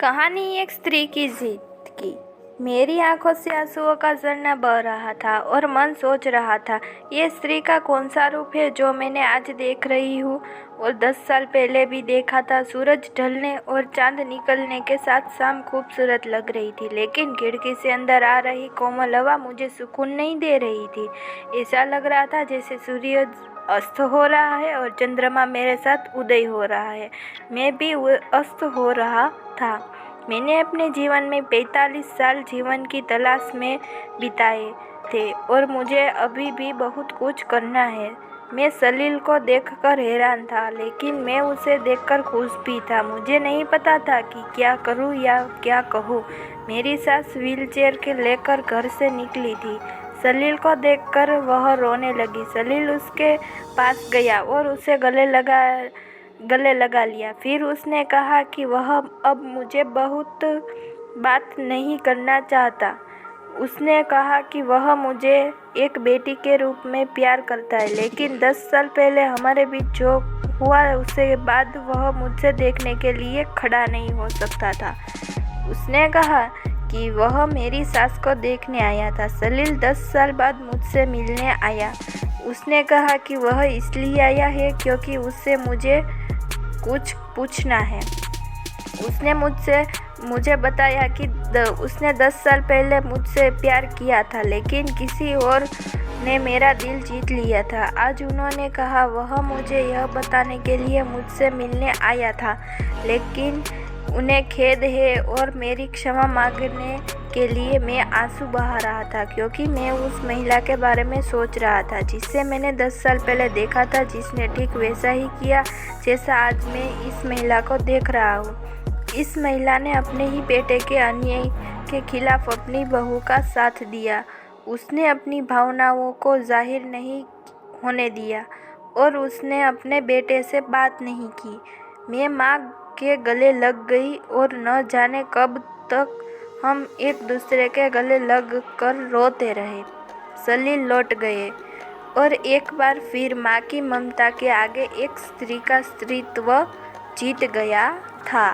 कहानी एक स्त्री की जीत की। मेरी आंखों से आंसुओं का झरना बह रहा था और मन सोच रहा था, ये स्त्री का कौन सा रूप है जो मैंने आज देख रही हूँ और 10 साल पहले भी देखा था। सूरज ढलने और चांद निकलने के साथ शाम खूबसूरत लग रही थी, लेकिन खिड़की से अंदर आ रही कोमल हवा मुझे सुकून नहीं दे रही थी। ऐसा लग रहा था जैसे सूर्य अस्त हो रहा है और चंद्रमा मेरे साथ उदय हो रहा है। मैं भी अस्त हो रहा था। मैंने अपने जीवन में 45 साल जीवन की तलाश में बिताए थे और मुझे अभी भी बहुत कुछ करना है। मैं सलील को देखकर हैरान था, लेकिन मैं उसे देखकर खुश भी था। मुझे नहीं पता था कि क्या करूं या क्या कहूं। मेरी सास व्हीलचेयर के लेकर घर से निकली थी। सलील को देखकर वह रोने लगी। सलील उसके पास गया और उसे गले लगा लिया। फिर उसने कहा कि वह अब मुझे बहुत बात नहीं करना चाहता। उसने कहा कि वह मुझे एक बेटी के रूप में प्यार करता है, लेकिन 10 साल पहले हमारे बीच जो हुआ उसके बाद वह मुझसे देखने के लिए खड़ा नहीं हो सकता था। उसने कहा कि वह मेरी सास को देखने आया था। सलील 10 साल बाद मुझसे मिलने आया। उसने कहा कि वह इसलिए आया है क्योंकि उससे मुझे कुछ पूछना है। उसने मुझे बताया कि उसने 10 साल पहले मुझसे प्यार किया था, लेकिन किसी और ने मेरा दिल जीत लिया था। आज उन्होंने कहा वह मुझे यह बताने के लिए मुझसे मिलने आया था, लेकिन उन्हें खेद है और मेरी क्षमा मांगने के लिए मैं आंसू बहा रहा था, क्योंकि मैं उस महिला के बारे में सोच रहा था जिसे मैंने 10 साल पहले देखा था, जिसने ठीक वैसा ही किया जैसा आज मैं इस महिला को देख रहा हूँ। इस महिला ने अपने ही बेटे के अन्याय के खिलाफ अपनी बहू का साथ दिया। उसने अपनी भावनाओं को जाहिर नहीं होने दिया और उसने अपने बेटे से बात नहीं की। मैं माँ के गले लग गई और न जाने कब तक हम एक दूसरे के गले लग कर रोते रहे। सलील लौट गए और एक बार फिर माँ की ममता के आगे एक स्त्री का स्त्रीत्व जीत गया था।